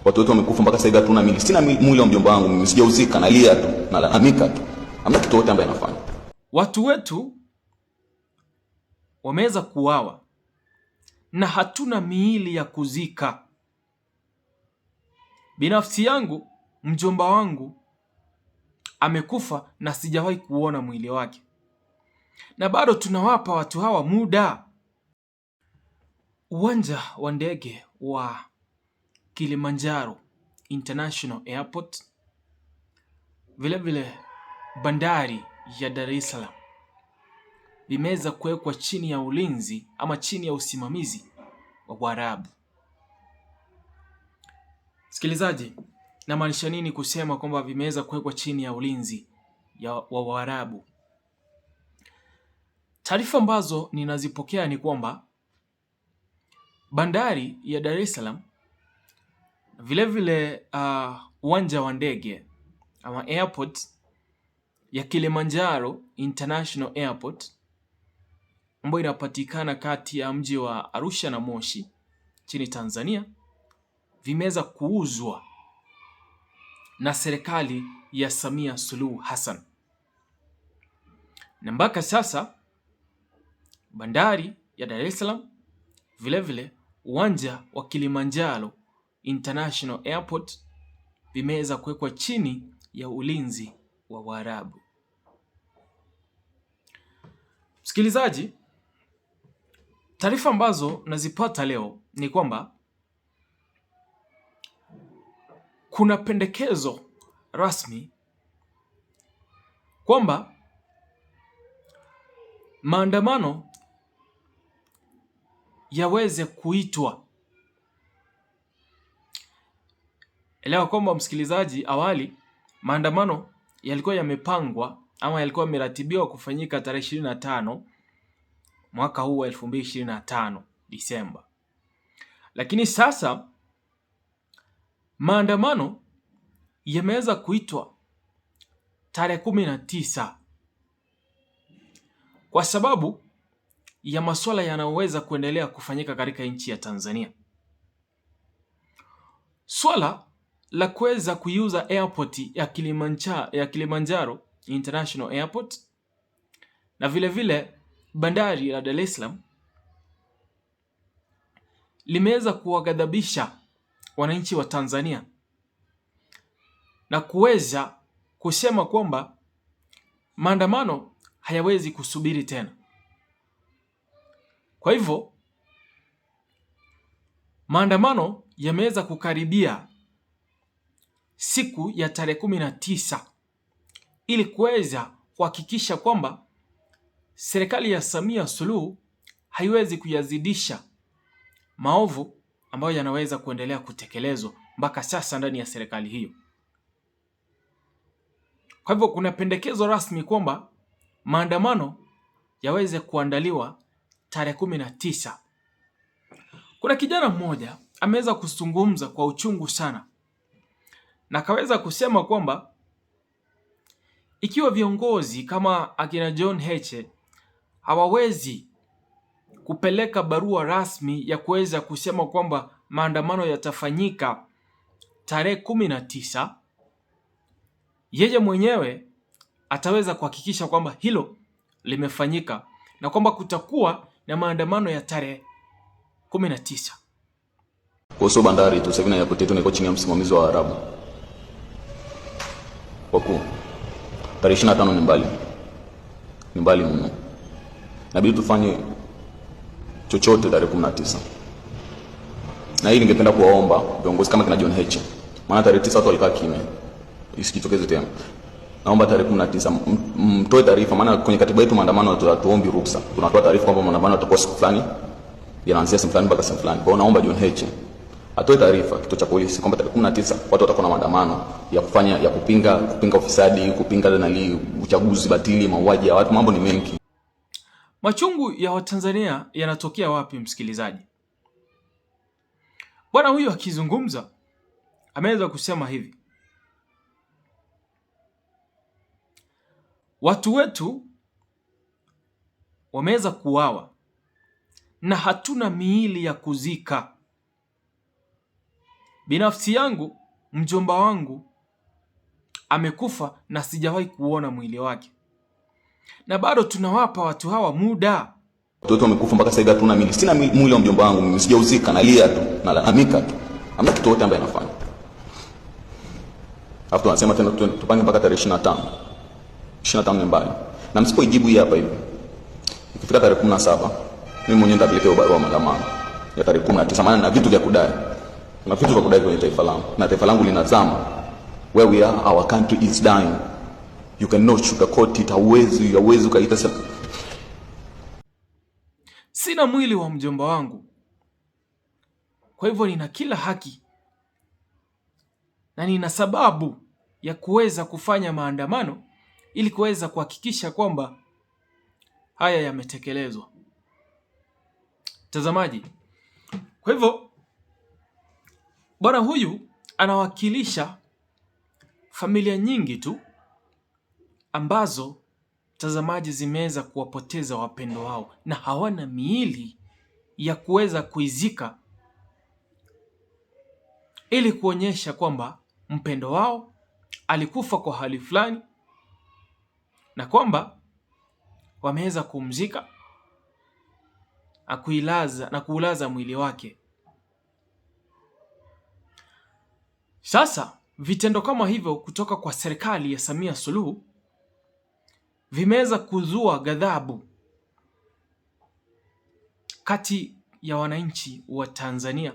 Watu wote wamekufa mpaka sasa hivi hatuna mili. Sina mwili wa mjomba wangu mimi, sijauzika, nalia tu, nalalamika tu. Hamna kitu wote ambaye anafanya. Watu wetu wameweza kuuawa na hatuna miili ya kuzika. Binafsi yangu, mjomba wangu amekufa na sijawahi kuona mwili wake, na bado tunawapa watu hawa muda. Uwanja wa ndege wa Kilimanjaro International Airport, vilevile bandari ya Dar es Salaam vimeweza kuwekwa chini ya ulinzi ama chini ya usimamizi wa Waarabu. Sikilizaji, namaanisha nini kusema kwamba vimeweza kuwekwa chini ya ulinzi wa Waarabu? Taarifa ambazo ninazipokea ni kwamba bandari ya Dar es Salaam, vilevile uwanja wa ndege ama airport ya Kilimanjaro International Airport ambayo inapatikana kati ya mji wa Arusha na Moshi nchini Tanzania vimeweza kuuzwa na serikali ya Samia Suluhu Hassan. Na mpaka sasa bandari ya Dar es Salaam, vilevile uwanja wa Kilimanjaro International Airport vimeweza kuwekwa chini ya ulinzi wa Waarabu. Msikilizaji, taarifa ambazo nazipata leo ni kwamba kuna pendekezo rasmi kwamba maandamano yaweze kuitwa. Elewa kwamba msikilizaji, awali maandamano yalikuwa yamepangwa ama yalikuwa yameratibiwa kufanyika tarehe 25 mwaka huu wa 2025 Disemba. Lakini sasa maandamano yameweza kuitwa tarehe 19 kwa sababu ya masuala yanayoweza kuendelea kufanyika katika nchi ya Tanzania. Swala la kuweza kuiuza airport ya Kilimanjaro International Airport na vile bandari ya Dar es Salaam limeweza kuwaghadhabisha wananchi wa Tanzania na kuweza kusema kwamba maandamano hayawezi kusubiri tena. Kwa hivyo maandamano yameweza kukaribia siku ya tarehe 19 ili kuweza kuhakikisha kwamba serikali ya Samia Suluhu haiwezi kuyazidisha maovu ambayo yanaweza kuendelea kutekelezwa mpaka sasa ndani ya serikali hiyo. Kwa hivyo kuna pendekezo rasmi kwamba maandamano yaweze kuandaliwa tarehe 19. Kuna kijana mmoja ameweza kuzungumza kwa uchungu sana na akaweza kusema kwamba ikiwa viongozi kama akina John Heche hawawezi kupeleka barua rasmi ya kuweza kusema kwamba maandamano yatafanyika tarehe 19, yeye mwenyewe ataweza kuhakikisha kwamba hilo limefanyika na kwamba kutakuwa na maandamano ya tarehe 19. Kuhusu bandari tu, sasa airport yetu iko chini ya msimamizi wa Waarabu. Kwa kuwa tarehe 25 ni mbali mno. Inabidi tufanye chochote tarehe 19. Na hii ningependa kuwaomba viongozi kama kina John Heche. Maana tarehe 9 watu walikaa kimya. Isikitokeze tena. Naomba tarehe 19 mtoe taarifa, maana kwenye katiba yetu maandamano hatuombi ruhusa. Tunatoa taarifa kwamba maandamano yatakuwa siku fulani, yanaanzia siku fulani mpaka siku fulani. Kwa hiyo naomba John Heche atoe taarifa kituo cha polisi kwamba tarehe 19 watu watakuwa na maandamano ya kupinga ufisadi, kupinga uchaguzi batili, mauaji ya watu, mambo ni mengi. Machungu ya Watanzania yanatokea wapi, msikilizaji? Bwana huyu akizungumza ameweza kusema hivi: watu wetu wameweza kuuawa na hatuna miili ya kuzika. Binafsi yangu, mjomba wangu amekufa na sijawahi kuona mwili wake, na bado tunawapa watu hawa muda. Watoto wamekufa mpaka sasa hivi hatuna mwili. Sina mwili wa mjomba wangu mimi, sijauzika, nalia tu, nalalamika tu. Hamna kitu yote ambaye anafanya. Alafu tunasema tena tupange mpaka tarehe 25. 25 ni mbali. Na msipoijibu hii hapa hivi, ikifika tarehe 17, mimi mwenyewe nitapelekea barua mahakamani ya tarehe 19, maana na vitu vya kudai. Kuna vitu vya kudai kwenye taifa langu. Na taifa langu linazama. Where we are, our country is dying. You cannot sugarcoat it. Hauwezi ukaita sasa. Sina mwili wa mjomba wangu, kwa hivyo nina kila haki na nina sababu ya kuweza kufanya maandamano ili kuweza kuhakikisha kwamba haya yametekelezwa. Mtazamaji, kwa hivyo bwana huyu anawakilisha familia nyingi tu ambazo mtazamaji zimeweza kuwapoteza wapendo wao na hawana miili ya kuweza kuizika ili kuonyesha kwamba mpendo wao alikufa kwa hali fulani na kwamba wameweza kumzika na kuulaza mwili wake. Sasa vitendo kama hivyo kutoka kwa serikali ya Samia Suluhu vimeweza kuzua ghadhabu kati ya wananchi wa Tanzania,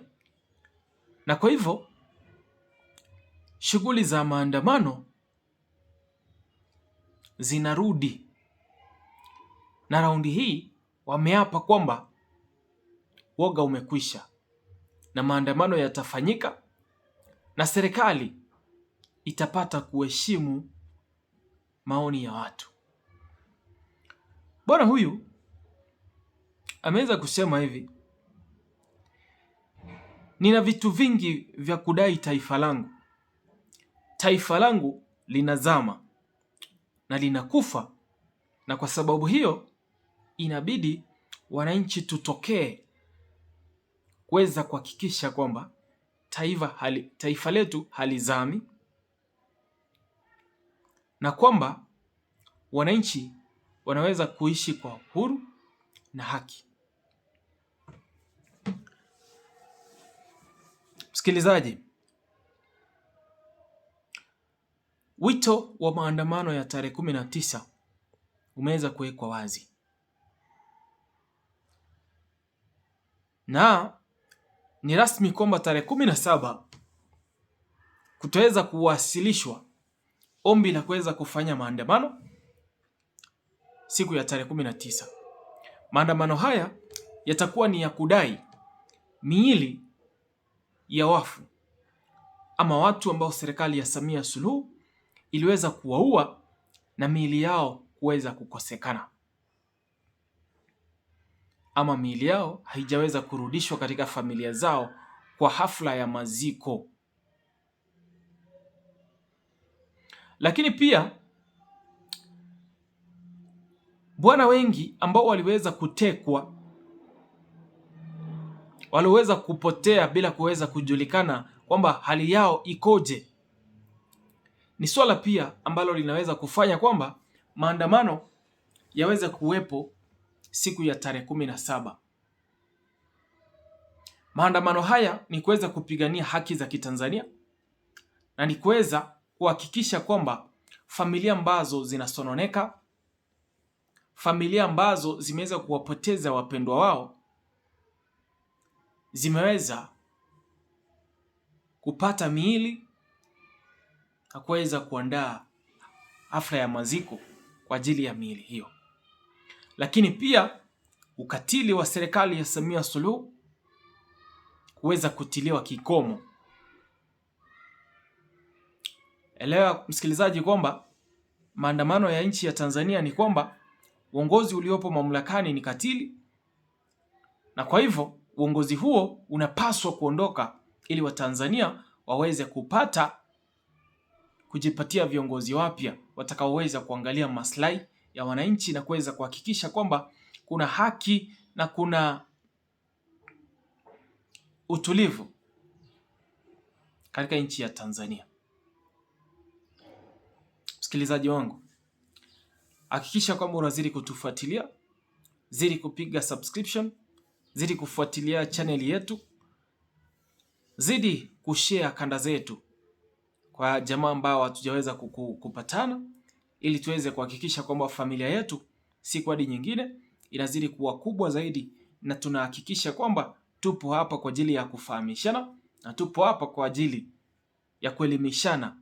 na kwa hivyo shughuli za maandamano zinarudi, na raundi hii wameapa kwamba woga umekwisha na maandamano yatafanyika na serikali itapata kuheshimu maoni ya watu. Bwana huyu ameweza kusema hivi: nina vitu vingi vya kudai taifa langu. Taifa langu linazama na linakufa, na kwa sababu hiyo inabidi wananchi tutokee kuweza kuhakikisha kwamba taifa letu halizami na kwamba wananchi wanaweza kuishi kwa uhuru na haki. Msikilizaji, wito wa maandamano ya tarehe 19 umeweza kuwekwa wazi na ni rasmi kwamba tarehe 17 kutaweza kuwasilishwa ombi la kuweza kufanya maandamano siku ya tarehe 19. Maandamano haya yatakuwa ni ya kudai miili ya wafu ama watu ambao serikali ya Samia Suluhu iliweza kuwaua na miili yao kuweza kukosekana ama miili yao haijaweza kurudishwa katika familia zao kwa hafla ya maziko. Lakini pia bwana wengi ambao waliweza kutekwa, waliweza kupotea bila kuweza kujulikana kwamba hali yao ikoje, ni swala pia ambalo linaweza kufanya kwamba maandamano yaweze kuwepo siku ya tarehe 17. Maandamano haya ni kuweza kupigania haki za Kitanzania na ni kuweza kuhakikisha kwamba familia ambazo zinasononeka, familia ambazo zimeweza kuwapoteza wapendwa wao zimeweza kupata miili na kuweza kuandaa hafla ya maziko kwa ajili ya miili hiyo. Lakini pia ukatili wa serikali ya Samia Suluhu kuweza kutiliwa kikomo. Elewa msikilizaji kwamba maandamano ya nchi ya Tanzania ni kwamba uongozi uliopo mamlakani ni katili, na kwa hivyo uongozi huo unapaswa kuondoka ili Watanzania waweze kujipatia viongozi wapya watakaoweza kuangalia maslahi ya wananchi na kuweza kuhakikisha kwamba kuna haki na kuna utulivu. katika nchi ya Tanzania. Msikilizaji wangu, hakikisha kwamba unazidi kutufuatilia, zidi kupiga subscription, zidi kufuatilia channel yetu, zidi kushare kanda zetu kwa jamaa ambao hatujaweza kupatana, ili tuweze kuhakikisha kwamba familia yetu siku hadi nyingine inazidi kuwa kubwa zaidi, na tunahakikisha kwamba tupo hapa kwa ajili ya kufahamishana na tupo hapa kwa ajili ya kuelimishana